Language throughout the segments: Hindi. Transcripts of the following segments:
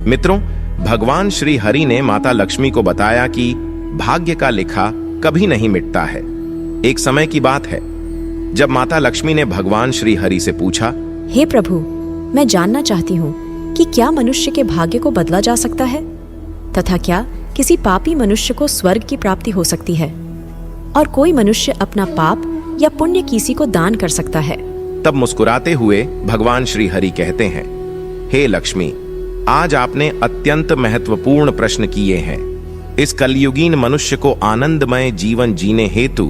मित्रों, भगवान श्री हरि ने माता लक्ष्मी को बताया कि भाग्य का लिखा कभी नहीं मिटता है। एक समय की बात है जब माता लक्ष्मी ने भगवान श्री हरि से पूछा, हे प्रभु, मैं जानना चाहती हूँ कि क्या मनुष्य के भाग्य को बदला जा सकता है तथा क्या किसी पापी मनुष्य को स्वर्ग की प्राप्ति हो सकती है और कोई मनुष्य अपना पाप या पुण्य किसी को दान कर सकता है। तब मुस्कुराते हुए भगवान श्री हरि कहते हैं, हे लक्ष्मी, आज आपने अत्यंत महत्वपूर्ण प्रश्न किए हैं। इस कलयुगीन मनुष्य को आनंदमय जीवन जीने हेतु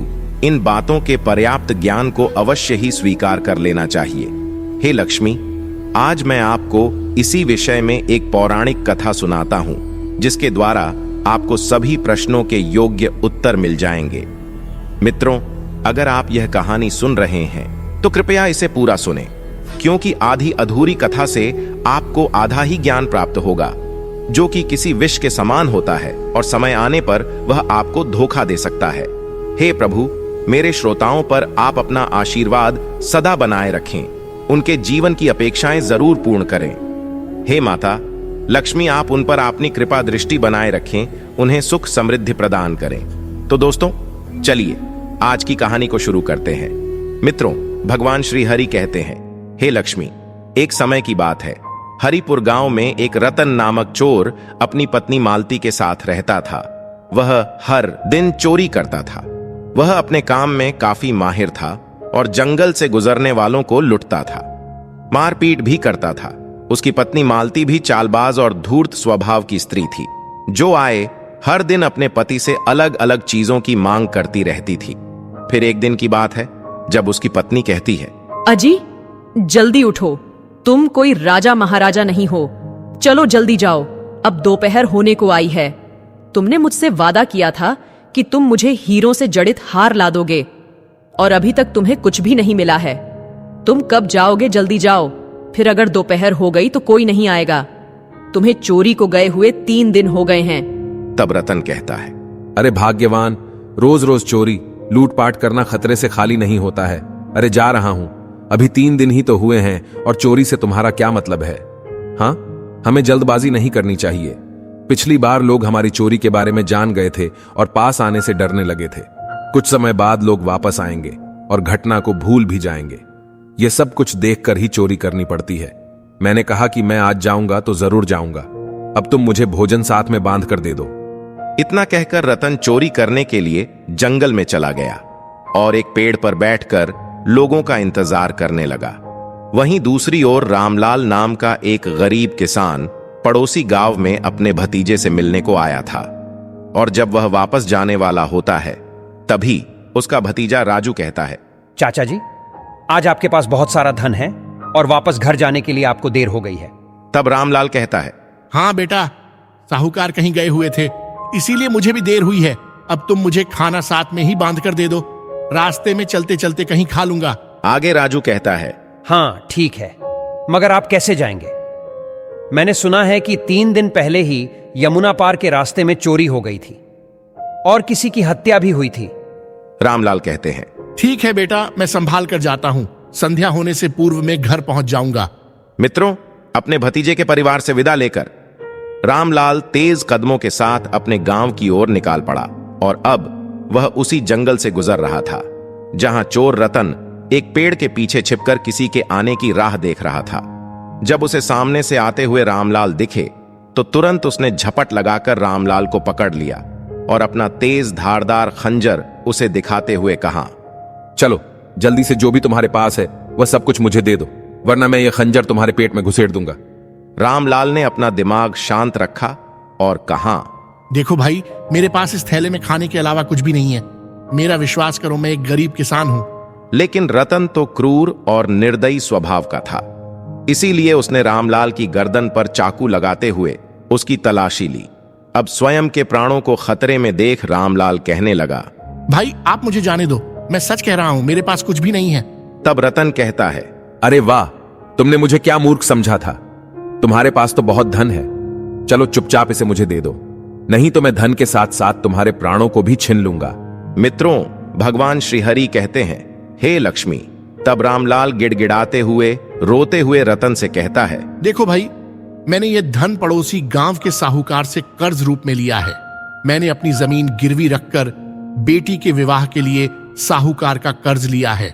इन बातों के पर्याप्त ज्ञान को अवश्य ही स्वीकार कर लेना चाहिए। हे लक्ष्मी, आज मैं आपको इसी विषय में एक पौराणिक कथा सुनाता हूं, जिसके द्वारा आपको सभी प्रश्नों के योग्य उत्तर मिल जाएंगे। मित्रों, अगर आप यह कहानी सुन रहे हैं तो कृपया इसे पूरा सुनें, क्योंकि आधी अधूरी कथा से आपको आधा ही ज्ञान प्राप्त होगा, जो कि किसी विष के समान होता है और समय आने पर वह आपको धोखा दे सकता है। हे प्रभु, मेरे श्रोताओं पर आप अपना आशीर्वाद सदा बनाए रखें, उनके जीवन की अपेक्षाएं जरूर पूर्ण करें। हे माता लक्ष्मी, आप उन पर अपनी कृपा दृष्टि बनाए रखें, उन्हें सुख समृद्धि प्रदान करें। तो दोस्तों, चलिए आज की कहानी को शुरू करते हैं। मित्रों, भगवान श्री हरि कहते हैं, हे लक्ष्मी, एक समय की बात है, हरिपुर गांव में एक रतन नामक चोर अपनी पत्नी मालती के साथ रहता था। वह हर दिन चोरी करता था। वह अपने काम में काफी माहिर था और जंगल से गुजरने वालों को लुटता था, मारपीट भी करता था। उसकी पत्नी मालती भी चालबाज और धूर्त स्वभाव की स्त्री थी, जो आए हर दिन अपने पति से अलग अलग चीजों की मांग करती रहती थी। फिर एक दिन की बात है जब उसकी पत्नी कहती है, अजी, जल्दी उठो, तुम कोई राजा महाराजा नहीं हो, चलो जल्दी जाओ, अब दोपहर होने को आई है। तुमने मुझसे वादा किया था कि तुम मुझे हीरों से जड़ित हार ला दोगे और अभी तक तुम्हें कुछ भी नहीं मिला है। तुम कब जाओगे? जल्दी जाओ, फिर अगर दोपहर हो गई तो कोई नहीं आएगा। तुम्हें चोरी को गए हुए 3 दिन हो गए हैं। तब रतन कहता है, अरे भाग्यवान, रोज रोज चोरी लूटपाट करना खतरे से खाली नहीं होता है। अरे जा रहा हूं, अभी 3 दिन ही तो हुए हैं और चोरी से तुम्हारा क्या मतलब है? हाँ, हमें जल्दबाजी नहीं करनी चाहिए। पिछली बार लोग हमारी चोरी के बारे में जान गए थे और पास आने से डरने लगे थे। कुछ समय बाद लोग वापस आएंगे और घटना को भूल भी जाएंगे। ये सब कुछ देखकर ही चोरी करनी पड़ती है। मैंने कहा कि मैं आज जाऊंगा तो जरूर जाऊंगा। अब तुम मुझे भोजन साथ में बांध कर दे दो। इतना कहकर रतन चोरी करने के लिए जंगल में चला गया और एक पेड़ पर बैठकर लोगों का इंतजार करने लगा। वहीं दूसरी ओर रामलाल नाम का एक गरीब किसान पड़ोसी गांव में अपने भतीजे से मिलने को आया था, और जब वह वापस जाने वाला होता है तभी उसका भतीजा राजू कहता है, चाचा जी, आज आपके पास बहुत सारा धन है और वापस घर जाने के लिए आपको देर हो गई है। तब रामलाल कहता है, हाँ बेटा, साहूकार कहीं गए हुए थे, इसीलिए मुझे भी देर हुई है। अब तुम मुझे खाना साथ में ही बांध कर दे दो, रास्ते में चलते चलते कहीं खा लूंगा। आगे राजू कहता है, हाँ ठीक है, मगर आप कैसे जाएंगे? मैंने सुना है कि 3 दिन पहले ही यमुना पार के रास्ते में चोरी हो गई थी और किसी की हत्या भी हुई थी। रामलाल कहते हैं, ठीक है बेटा, मैं संभाल कर जाता हूँ, संध्या होने से पूर्व में घर पहुंच जाऊंगा। मित्रों, अपने भतीजे के परिवार से विदा लेकर रामलाल तेज कदमों के साथ अपने गांव की ओर निकाल पड़ा और अब वह उसी जंगल से गुजर रहा था जहां चोर रतन एक पेड़ के पीछे छिपकर किसी के आने की राह देख रहा था। जब उसे सामने से आते हुए रामलाल दिखे तो तुरंत उसने झपट लगाकर रामलाल को पकड़ लिया और अपना तेज धारदार खंजर उसे दिखाते हुए कहा, चलो जल्दी से जो भी तुम्हारे पास है वह सब कुछ मुझे दे दो, वरना मैं ये खंजर तुम्हारे पेट में घुसेड़ दूंगा। रामलाल ने अपना दिमाग शांत रखा और कहा, देखो भाई, मेरे पास इस थैले में खाने के अलावा कुछ भी नहीं है। मेरा विश्वास करो, मैं एक गरीब किसान हूं। लेकिन रतन तो क्रूर और निर्दयी स्वभाव का था, इसीलिए उसने रामलाल की गर्दन पर चाकू लगाते हुए उसकी तलाशी ली। अब स्वयं के प्राणों को खतरे में देख रामलाल कहने लगा, भाई आप मुझे जाने दो, मैं सच कह रहा हूं, मेरे पास कुछ भी नहीं है। तब रतन कहता है, अरे वाह, तुमने मुझे क्या मूर्ख समझा था? तुम्हारे पास तो बहुत धन है। चलो चुपचाप इसे मुझे दे दो, नहीं तो मैं धन के साथ साथ तुम्हारे प्राणों को भी छीन लूंगा। मित्रों, भगवान श्री हरि कहते हैं, हे लक्ष्मी। तब रामलाल गिड़गिड़ाते हुए रोते हुए रतन से कहता है, देखो भाई, मैंने ये धन पड़ोसी गांव के साहूकार से कर्ज रूप में लिया है। मैंने अपनी जमीन गिरवी रखकर बेटी के विवाह के लिए साहूकार का कर्ज लिया है।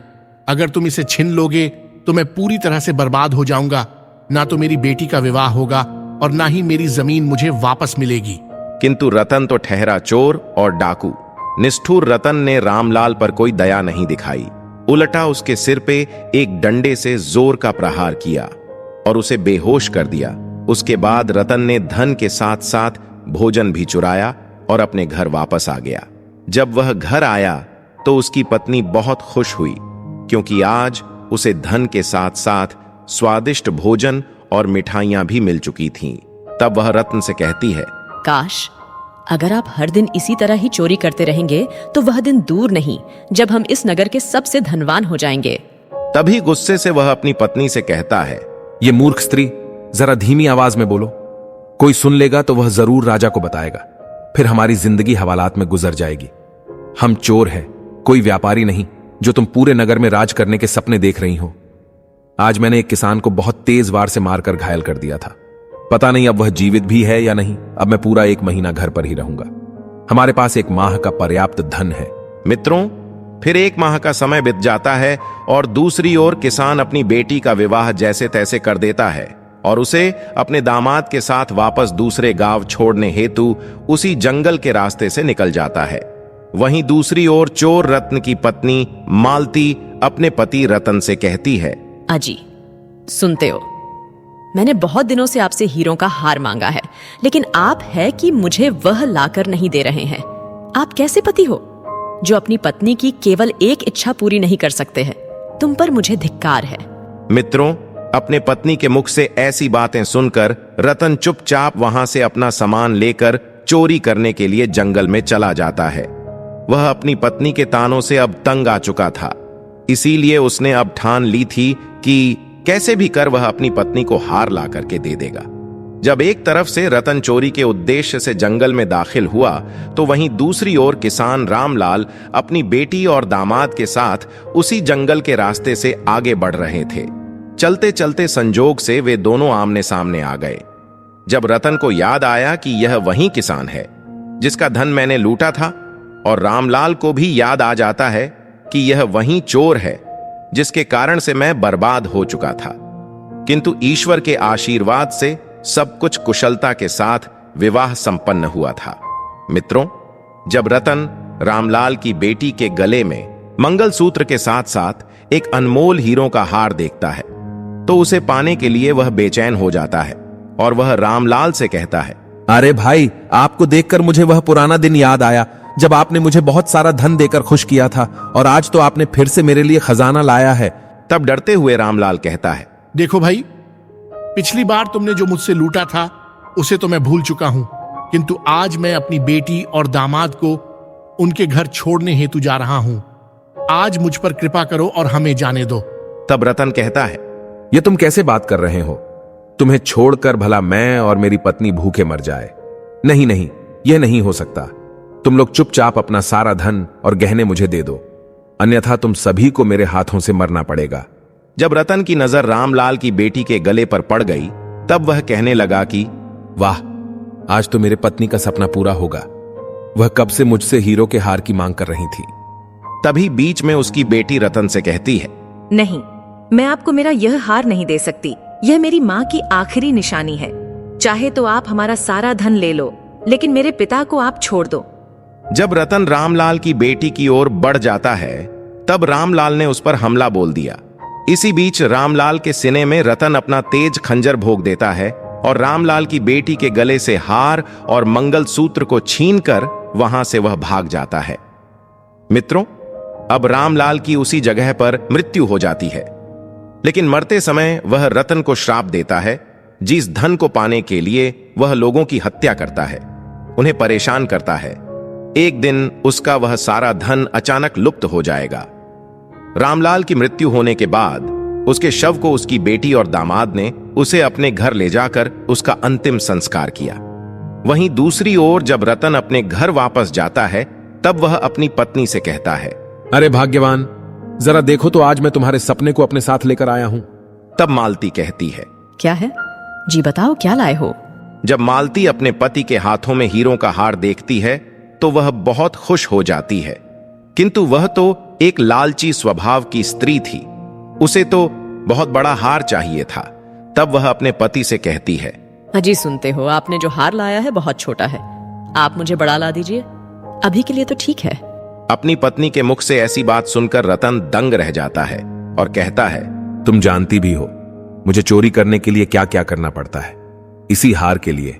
अगर तुम इसे छीन लोगे तो मैं पूरी तरह से बर्बाद हो जाऊंगा। ना तो मेरी बेटी का विवाह होगा और ना ही मेरी जमीन मुझे वापस मिलेगी। किंतु रतन तो ठहरा चोर और डाकू। निष्ठुर रतन ने रामलाल पर कोई दया नहीं दिखाई। उल्टा उसके सिर पे एक डंडे से जोर का प्रहार किया और उसे बेहोश कर दिया। उसके बाद रतन ने धन के साथ साथ भोजन भी चुराया और अपने घर वापस आ गया। जब वह घर आया तो उसकी पत्नी बहुत खुश हुई, क्योंकि आज उसे धन के साथ साथ स्वादिष्ट भोजन और मिठाइयां भी मिल चुकी थीं। तब वह रत्न से कहती है, काश अगर आप हर दिन इसी तरह ही चोरी करते रहेंगे तो वह दिन दूर नहीं जब हम इस नगर के सबसे धनवान हो जाएंगे। तभी गुस्से से वह अपनी पत्नी से कहता है, ये मूर्ख स्त्री, जरा धीमी आवाज में बोलो। कोई सुन लेगा तो वह जरूर राजा को बताएगा, फिर हमारी जिंदगी हवालात में गुजर जाएगी। हम चोर हैं, कोई व्यापारी नहीं जो तुम पूरे नगर में राज करने के सपने देख रही हो। आज मैंने एक किसान को बहुत तेज वार से मारकर घायल कर दिया था। पता नहीं अब वह जीवित भी है या नहीं। अब मैं पूरा 1 महीना घर पर ही रहूंगा। हमारे पास 1 माह का पर्याप्त धन है। मित्रों, फिर 1 माह का समय बीत जाता है और दूसरी ओर किसान अपनी बेटी का विवाह जैसे तैसे कर देता है और उसे अपने दामाद के साथ वापस दूसरे गांव छोड़ने हेतु उसी जंगल के रास्ते से निकल जाता है। वहीं दूसरी ओर चोर रत्न की पत्नी मालती अपने पति रतन से कहती है, अजी सुनते हो, मैंने बहुत दिनों से आपसे हीरों का हार मांगा है, लेकिन आप है कि मुझे वह लाकर नहीं दे रहे हैं। आप कैसे पति हो जो अपनी पत्नी की केवल एक इच्छा पूरी नहीं कर सकते हैं? तुम पर मुझे धिक्कार है। मित्रों, अपने पत्नी के मुख से ऐसी बातें सुनकर रतन चुपचाप वहां से अपना सामान लेकर चोरी करने के लिए जंगल में चला जाता है। वह अपनी पत्नी के तानों से अब तंग आ चुका था, इसीलिए उसने अब ठान ली थी कि कैसे भी कर वह अपनी पत्नी को हार ला करके दे देगा। जब एक तरफ से रतन चोरी के उद्देश्य से जंगल में दाखिल हुआ तो वहीं दूसरी ओर किसान रामलाल अपनी बेटी और दामाद के साथ उसी जंगल के रास्ते से आगे बढ़ रहे थे। चलते चलते संजोग से वे दोनों आमने सामने आ गए। जब रतन को याद आया कि यह वही किसान है जिसका धन मैंने लूटा था, और रामलाल को भी याद आ जाता है कि यह वही चोर है जिसके कारण से मैं बर्बाद हो चुका था, किंतु ईश्वर के आशीर्वाद से सब कुछ कुशलता के साथ विवाह संपन्न हुआ था। मित्रों, जब रतन रामलाल की बेटी के गले में मंगलसूत्र के साथ साथ एक अनमोल हीरों का हार देखता है तो उसे पाने के लिए वह बेचैन हो जाता है और वह रामलाल से कहता है, अरे भाई, आपको देखकर मुझे वह पुराना दिन याद आया जब आपने मुझे बहुत सारा धन देकर खुश किया था, और आज तो आपने फिर से मेरे लिए खजाना लाया है। तब डरते हुए रामलाल कहता है, देखो भाई, पिछली बार तुमने जो मुझसे लूटा था उसे तो मैं भूल चुका हूं, किंतु आज मैं अपनी बेटी और दामाद को उनके घर छोड़ने हेतु जा रहा हूं। आज मुझ पर कृपा करो और हमें जाने दो। तब रतन कहता है, ये तुम कैसे बात कर रहे हो? तुम्हें छोड़कर भला मैं और मेरी पत्नी भूखे मर जाए? नहीं नहीं, यह नहीं हो सकता। तुम लोग चुपचाप अपना सारा धन और गहने मुझे दे दो, अन्यथा तुम सभी को मेरे हाथों से मरना पड़ेगा। जब रतन की नजर रामलाल की बेटी के गले पर पड़ गई तब वह कहने लगा कि वाह, आज तो मेरे पत्नी का सपना पूरा होगा। वह कब से मुझसे हीरो के हार की मांग कर रही थी। तभी बीच में उसकी बेटी रतन से कहती है, नहीं, मैं आपको मेरा यह हार नहीं दे सकती। यह मेरी माँ की आखिरी निशानी है। चाहे तो आप हमारा सारा धन ले लो, लेकिन मेरे पिता को आप छोड़ दो। जब रतन रामलाल की बेटी की ओर बढ़ जाता है तब रामलाल ने उस पर हमला बोल दिया। इसी बीच रामलाल के सीने में रतन अपना तेज खंजर भोग देता है और रामलाल की बेटी के गले से हार और मंगलसूत्र को छीनकर वहां से वह भाग जाता है। मित्रों, अब रामलाल की उसी जगह पर मृत्यु हो जाती है, लेकिन मरते समय वह रतन को श्राप देता है, जिस धन को पाने के लिए वह लोगों की हत्या करता है, उन्हें परेशान करता है। एक दिन उसका वह सारा धन अचानक लुप्त हो जाएगा। रामलाल की मृत्यु होने के बाद उसके शव को उसकी बेटी और दामाद ने उसे अपने घर ले जाकर उसका अंतिम संस्कार किया। वहीं दूसरी ओर जब रतन अपने घर वापस जाता है तब वह अपनी पत्नी से कहता है, अरे भाग्यवान, जरा देखो तो आज मैं तुम्हारे सपने को अपने साथ लेकर आया हूं। तब मालती कहती है, क्या है? जी बताओ, क्या लाए हो? जब मालती अपने पति के हाथों में हीरों का हार देखती है तो वह बहुत खुश हो जाती है, किंतु वह तो एक लालची स्वभाव की स्त्री थी। उसे तो बहुत बड़ा हार चाहिए था। तब वह अपने पति से कहती है, अजी सुनते हो, आपने जो हार लाया है बहुत छोटा है, आप मुझे बड़ा ला दीजिए। अभी के लिए तो ठीक है। अपनी पत्नी के मुख से ऐसी बात सुनकर रतन दंग रह जाता है और कहता है, तुम जानती भी हो मुझे चोरी करने के लिए क्या क्या करना पड़ता है। इसी हार के लिए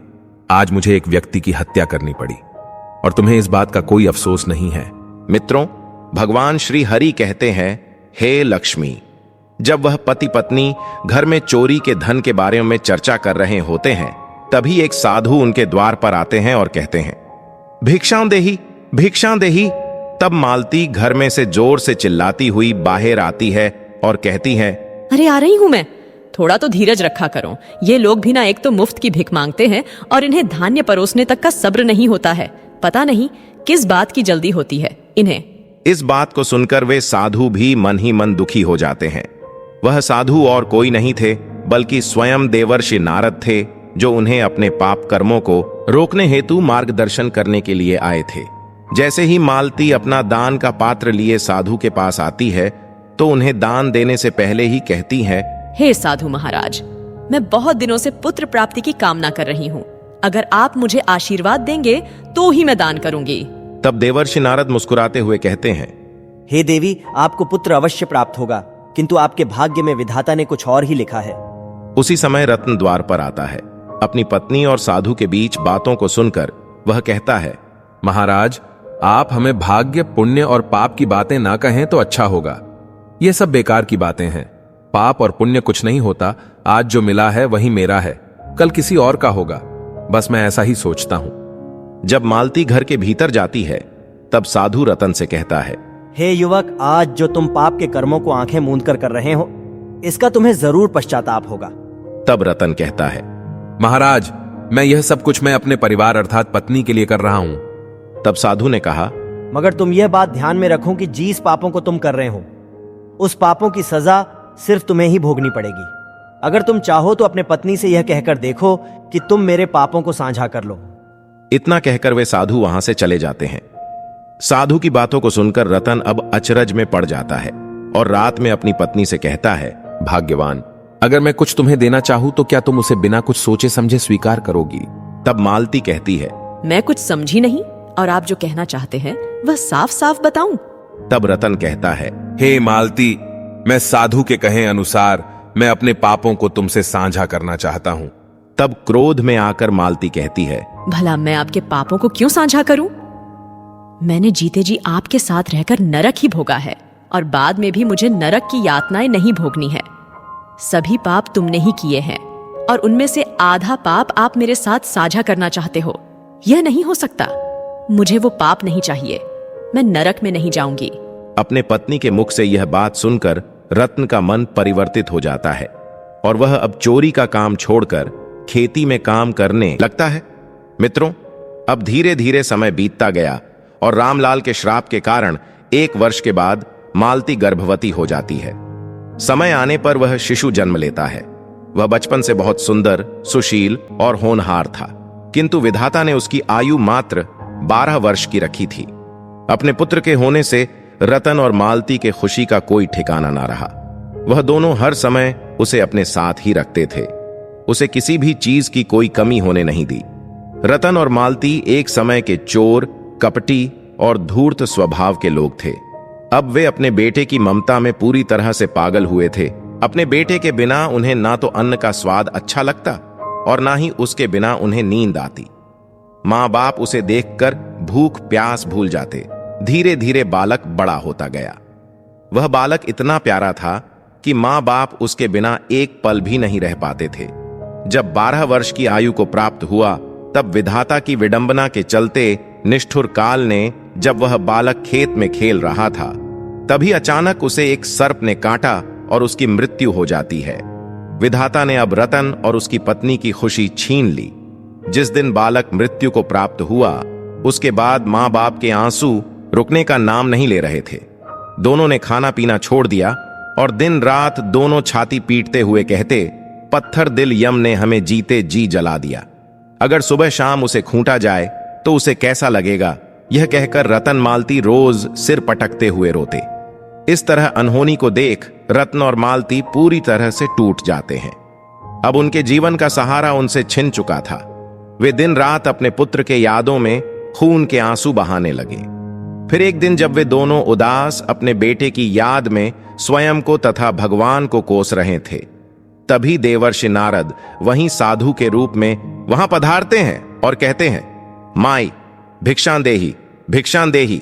आज मुझे एक व्यक्ति की हत्या करनी पड़ी और तुम्हें इस बात का कोई अफसोस नहीं है। मित्रों, भगवान श्री हरि कहते हैं, हे लक्ष्मी। जब वह पति पत्नी घर में चोरी के धन के बारे में चर्चा कर रहे होते हैं, तभी एक साधु उनके द्वार पर आते हैं और कहते हैं, भिक्षां देही, भिक्षां देही। तब मालती घर में से जोर से चिल्लाती हुई बाहर आती है और कहती है, अरे आ रही हूं मैं, थोड़ा तो धीरज रखा करो। ये लोग भी ना एक तो मुफ्त की भिख मांगते हैं और इन्हें धान्य परोसने तक का सब्र नहीं होता है। पता नहीं किस बात की जल्दी होती है इन्हें। इस बात को सुनकर वे साधु भी मन ही मन दुखी हो जाते हैं। वह साधु और कोई नहीं थे बल्कि स्वयं देवर्षि नारद थे, जो उन्हें अपने पाप कर्मों को रोकने हेतु मार्गदर्शन करने के लिए आए थे। जैसे ही मालती अपना दान का पात्र लिए साधु के पास आती है तो उन्हें दान देने से पहले ही कहती है, हे साधु महाराज, मैं बहुत दिनों से पुत्र प्राप्ति की कामना कर रही हूँ। अगर आप मुझे आशीर्वाद देंगे तो ही मैं दान करूंगी। तब देवर्षि नारद मुस्कुराते हुए कहते हैं, हे देवी, आपको पुत्र अवश्य प्राप्त होगा, किंतु आपके भाग्य में विधाता ने कुछ और ही लिखा है। उसी समय रत्न द्वार पर आता है। अपनी पत्नी और साधु के बीच बातों को सुनकर वह कहता है, महाराज, आप हमें भाग्य, पुण्य और पाप की बातें ना कहें तो अच्छा होगा। ये सब बेकार की बातें हैं। पाप और पुण्य कुछ नहीं होता। आज जो मिला है वही मेरा है, कल किसी और का होगा। बस मैं ऐसा ही सोचता हूं। जब मालती घर के भीतर जाती है तब साधु रतन से कहता है, हे युवक, आज जो तुम पाप के कर्मों को आंखें मूंद कर रहे हो, इसका तुम्हें जरूर पश्चाताप होगा। तब रतन कहता है, महाराज, मैं यह सब कुछ मैं अपने परिवार अर्थात पत्नी के लिए कर रहा हूं। तब साधु ने कहा, मगर तुम यह बात ध्यान में रखो कि जिस पापों को तुम कर रहे हो, उस पापों की सजा सिर्फ तुम्हें ही भोगनी पड़ेगी। अगर तुम चाहो तो अपने पत्नी से यह कहकर देखो कि तुम मेरे पापों को साझा कर लो। इतना कहकर वे साधु वहां से चले जाते हैं। साधु की बातों को सुनकर रतन अब अचरज में पड़ जाता है और रात में अपनी पत्नी से कहता है, भाग्यवान, अगर मैं कुछ तुम्हें देना चाहूं तो क्या तुम उसे बिना कुछ सोचे समझे स्वीकार करोगी? तब मालती कहती है, मैं कुछ समझी नहीं, और आप जो कहना चाहते हैं वह साफ साफ बताऊं? तब रतन कहता है, हे मालती, मैं साधु के कहे अनुसार मैं अपने पापों को तुमसे साझा करना चाहता हूं। तब क्रोध में आकर मालती कहती है, भला मैं आपके पापों को क्यों साझा करूं? मैंने जीते जी आपके साथ रहकर नरक ही भोगा है और बाद में भी मुझे नरक की यातनाएं नहीं भोगनी है। सभी पाप तुमने ही किए हैं और उनमें से आधा पाप आप मेरे साथ साझा करना चाहते हो। यह नहीं हो सकता। मुझे वो पाप नहीं चाहिए। मैं नरक में नहीं जाऊंगी। अपने पत्नी के मुख से यह बात सुनकर रत्न का मन परिवर्तित हो जाता है और वह अब चोरी का काम छोड़कर खेती में काम करने लगता है। मित्रों, अब धीरे धीरे समय बीतता गया और रामलाल के श्राप के कारण 1 वर्ष के बाद मालती गर्भवती हो जाती है। समय आने पर वह शिशु जन्म लेता है। वह बचपन से बहुत सुंदर, सुशील और होनहार था, किंतु विधाता ने उसकी आयु मात्र 12 वर्ष की रखी थी। अपने पुत्र के होने से रतन और मालती के खुशी का कोई ठिकाना ना रहा। वह दोनों हर समय उसे अपने साथ ही रखते थे। उसे किसी भी चीज की कोई कमी होने नहीं दी। रतन और मालती एक समय के चोर, कपटी और धूर्त स्वभाव के लोग थे। अब वे अपने बेटे की ममता में पूरी तरह से पागल हुए थे। अपने बेटे के बिना उन्हें ना तो अन्न का स्वाद अच्छा लगता और ना ही उसके बिना उन्हें नींद आती। माँ बाप उसे देखकर भूख प्यास भूल जाते। धीरे धीरे बालक बड़ा होता गया। वह बालक इतना प्यारा था कि माँ बाप उसके बिना एक पल भी नहीं रह पाते थे। जब 12 वर्ष की आयु को प्राप्त हुआ तब विधाता की विडंबना के चलते निष्ठुर काल ने, जब वह बालक खेत में खेल रहा था, तभी अचानक उसे एक सर्प ने काटा और उसकी मृत्यु हो जाती है। विधाता ने अब रतन और उसकी पत्नी की खुशी छीन ली। जिस दिन बालक मृत्यु को प्राप्त हुआ उसके बाद माँ बाप के आंसू रुकने का नाम नहीं ले रहे थे। दोनों ने खाना पीना छोड़ दिया और दिन रात दोनों छाती पीटते हुए कहते, पत्थर दिल यम ने हमें जीते जी जला दिया। अगर सुबह शाम उसे खूंटा जाए तो उसे कैसा लगेगा, यह कहकर रतन मालती रोज सिर पटकते हुए रोते। इस तरह अनहोनी को देख रत्न और मालती पूरी तरह से टूट जाते हैं। अब उनके जीवन का सहारा उनसे छिन चुका था। वे दिन रात अपने पुत्र के यादों में खून के आंसू बहाने लगे। फिर एक दिन जब वे दोनों उदास अपने बेटे की याद में स्वयं को तथा भगवान को कोस रहे थे, तभी देवर्षि नारद वहीं साधु के रूप में वहां पधारते हैं और कहते हैं, माई भिक्षां देही, भिक्षां देही।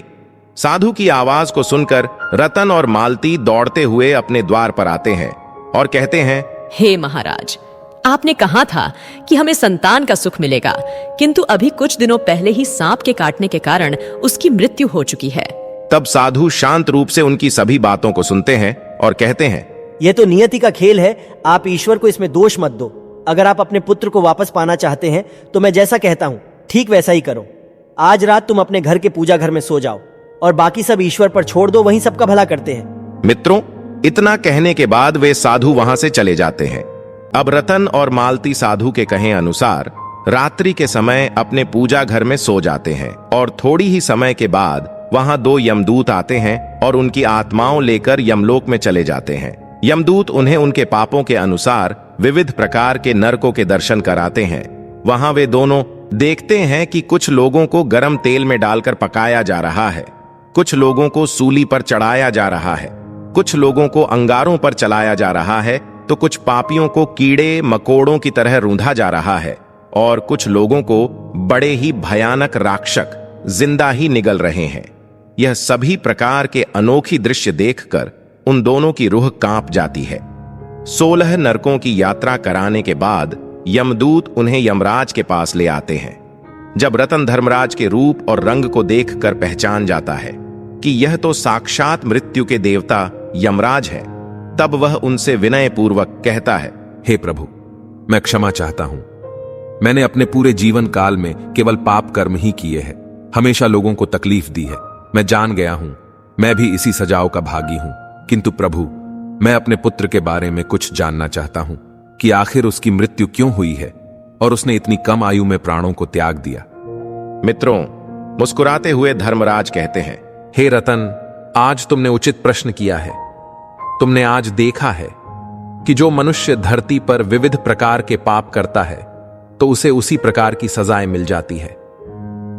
साधु की आवाज को सुनकर रतन और मालती दौड़ते हुए अपने द्वार पर आते हैं और कहते हैं, हे महाराज, आपने कहा था कि हमें संतान का सुख मिलेगा, किंतु अभी कुछ दिनों पहले ही सांप के काटने के कारण उसकी मृत्यु हो चुकी है। तब साधु शांत रूप से उनकी सभी बातों को सुनते हैं और कहते हैं, यह तो नियति का खेल है, आप ईश्वर को इसमें दोष मत दो। अगर आप अपने पुत्र को वापस पाना चाहते हैं तो मैं जैसा कहता हूं ठीक वैसा ही करो। आज रात तुम अपने घर के पूजा घर में सो जाओ और बाकी सब ईश्वर पर छोड़ दो, वहीं सबका भला करते हैं। मित्रों, इतना कहने के बाद वे साधु वहां से चले जाते हैं। अब रतन और मालती साधु के कहे अनुसार रात्रि के समय अपने पूजा घर में सो जाते हैं और थोड़ी ही समय के बाद वहां दो यमदूत आते हैं और उनकी आत्माओं लेकर यमलोक में चले जाते हैं। यमदूत उन्हें उनके पापों के अनुसार विविध प्रकार के नरकों के दर्शन कराते हैं। वहां वे दोनों देखते हैं कि कुछ लोगों को गर्म तेल में डालकर पकाया जा रहा है, कुछ लोगों को सूली पर चढ़ाया जा रहा है, कुछ लोगों को अंगारों पर चलाया जा रहा है, तो कुछ पापियों को कीड़े मकोड़ों की तरह रूंधा जा रहा है और कुछ लोगों को बड़े ही भयानक राक्षस जिंदा ही निगल रहे हैं। यह सभी प्रकार के अनोखी दृश्य देखकर उन दोनों की रूह कांप जाती है। 16 नरकों की यात्रा कराने के बाद यमदूत उन्हें यमराज के पास ले आते हैं। जब रतन धर्मराज के रूप और रंग को देखकर पहचान जाता है कि यह तो साक्षात मृत्यु के देवता यमराज है, तब वह उनसे विनय पूर्वक कहता है, हे प्रभु, मैं क्षमा चाहता हूं। मैंने अपने पूरे जीवन काल में केवल पाप कर्म ही किए हैं, हमेशा लोगों को तकलीफ दी है। मैं जान गया हूं, मैं भी इसी सजाओं का भागी हूं। किंतु प्रभु, मैं अपने पुत्र के बारे में कुछ जानना चाहता हूं कि आखिर उसकी मृत्यु क्यों हुई है और उसने इतनी कम आयु में प्राणों को त्याग दिया। मित्रों, मुस्कुराते हुए धर्मराज कहते हैं, हे रतन, आज तुमने उचित प्रश्न किया है। तुमने आज देखा है कि जो मनुष्य धरती पर विविध प्रकार के पाप करता है तो उसे उसी प्रकार की सजाएं मिल जाती है।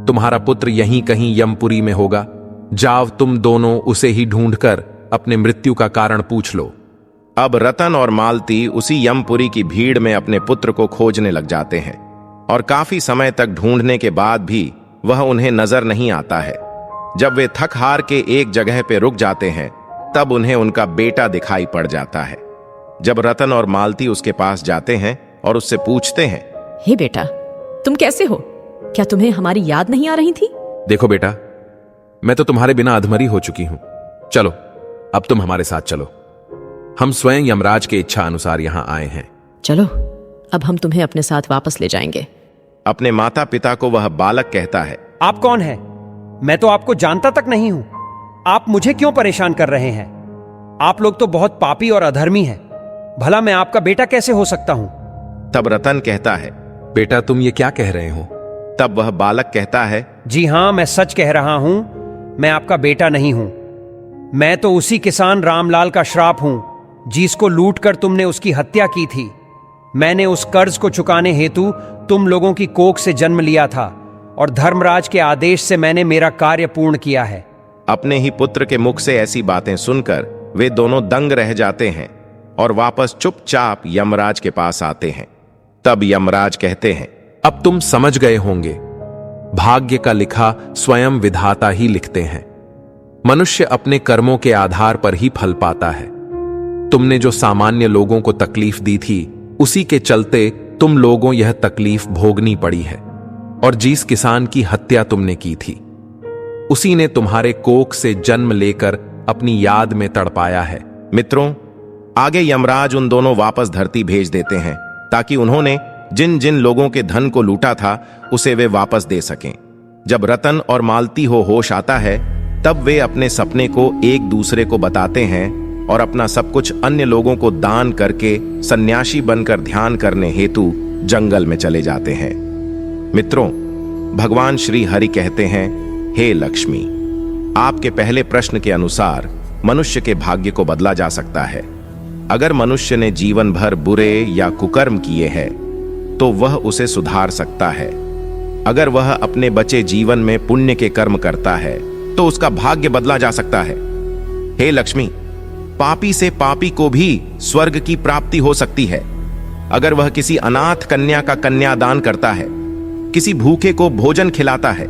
तुम्हारा पुत्र यहीं कहीं यमपुरी में होगा। जाओ तुम दोनों उसे ही ढूंढकर अपने मृत्यु का कारण पूछ लो। अब रतन और मालती उसी यमपुरी की भीड़ में अपने पुत्र को खोजने लग जाते हैं और काफी समय तक ढूंढने के बाद भी वह उन्हें नजर नहीं आता है। जब वे थक हार के एक जगह पे रुक जाते हैं, तब उन्हें उनका बेटा दिखाई पड़ जाता है। जब रतन और मालती उसके पास जाते हैं और उससे पूछते हैं, हे बेटा, तुम कैसे हो? क्या तुम्हें हमारी याद नहीं आ रही थी? देखो बेटा, मैं तो तुम्हारे बिना अधमरी हो चुकी हूं। चलो, अब तुम हमारे साथ चलो। हम स्वयं यमराज के इच्छा अनुसार यहां आए हैं। चलो, अब हम तुम्हें अपने साथ वापस ले जाएंगे। अपने माता पिता को वह बालक कहता है, आप कौन हैं? मैं तो आपको जानता तक नहीं हूं। आप मुझे क्यों परेशान कर रहे हैं? आप लोग तो बहुत पापी और अधर्मी हैं। भला मैं आपका बेटा कैसे हो सकता हूं? तब रतन कहता है, बेटा, तुम ये क्या कह रहे हो? तब वह बालक कहता है, जी हां, मैं सच कह रहा हूं। मैं आपका बेटा नहीं हूं। मैं तो उसी किसान रामलाल का श्राप हूं जिसको लूट कर तुमने उसकी हत्या की थी। मैंने उस कर्ज को चुकाने हेतु तुम लोगों की कोख से जन्म लिया था और धर्मराज के आदेश से मैंने मेरा कार्य पूर्ण किया है। अपने ही पुत्र के मुख से ऐसी बातें सुनकर वे दोनों दंग रह जाते हैं और वापस चुपचाप यमराज के पास आते हैं। तब यमराज कहते हैं, अब तुम समझ गए होंगे, भाग्य का लिखा स्वयं विधाता ही लिखते हैं। मनुष्य अपने कर्मों के आधार पर ही फल पाता है। तुमने जो सामान्य लोगों को तकलीफ दी थी, उसी के चलते तुम लोगों यह तकलीफ भोगनी पड़ी है। और जिस किसान की हत्या तुमने की थी, उसी ने तुम्हारे कोख से जन्म लेकर अपनी याद में तड़पाया है। मित्रों, आगे यमराज उन दोनों वापस धरती भेज देते हैं ताकि उन्होंने जिन जिन लोगों के धन को लूटा था उसे वे वापस दे सकें। जब रतन और मालती होश आता है, तब वे अपने सपने को एक दूसरे को बताते हैं और अपना सब कुछ अन्य लोगों को दान करके सन्यासी बनकर ध्यान करने हेतु जंगल में चले जाते हैं। मित्रों, भगवान श्री हरि कहते हैं, हे लक्ष्मी, आपके पहले प्रश्न के अनुसार मनुष्य के भाग्य को बदला जा सकता है। अगर मनुष्य ने जीवन भर बुरे या कुकर्म किए हैं तो वह उसे सुधार सकता है। अगर वह अपने बचे जीवन में पुण्य के कर्म करता है तो उसका भाग्य बदला जा सकता है। हे लक्ष्मी, पापी से पापी को भी स्वर्ग की प्राप्ति हो सकती है। अगर वह किसी अनाथ कन्या का कन्यादान करता है, किसी भूखे को भोजन खिलाता है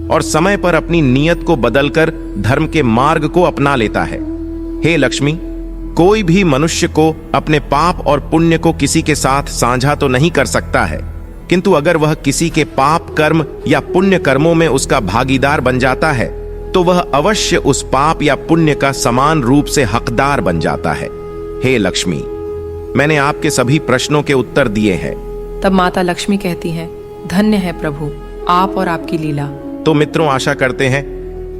और समय पर अपनी नीयत को बदलकर धर्म के मार्ग को अपना लेता है। हे लक्ष्मी, कोई भी मनुष्य को अपने पाप और पुण्य को किसी के साथ साझा तो नहीं कर सकता है, किंतु अगर वह किसी के पाप कर्म या पुण्य कर्मों में उसका भागीदार बन जाता है तो वह अवश्य उस पाप या पुण्य का समान रूप से हकदार बन जाता है। हे लक्ष्मी, मैंने आपके सभी प्रश्नों के उत्तर दिए हैं। तब माता लक्ष्मी कहती हैं, धन्य है प्रभु, आप और आपकी लीला। तो मित्रों, आशा करते हैं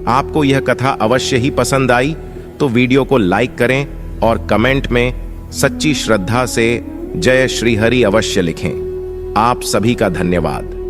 आपको यह कथा अवश्य ही पसंद आई। तो वीडियो को लाइक करें और कमेंट में सच्ची श्रद्धा से जय श्री हरि अवश्य लिखें। आप सभी का धन्यवाद।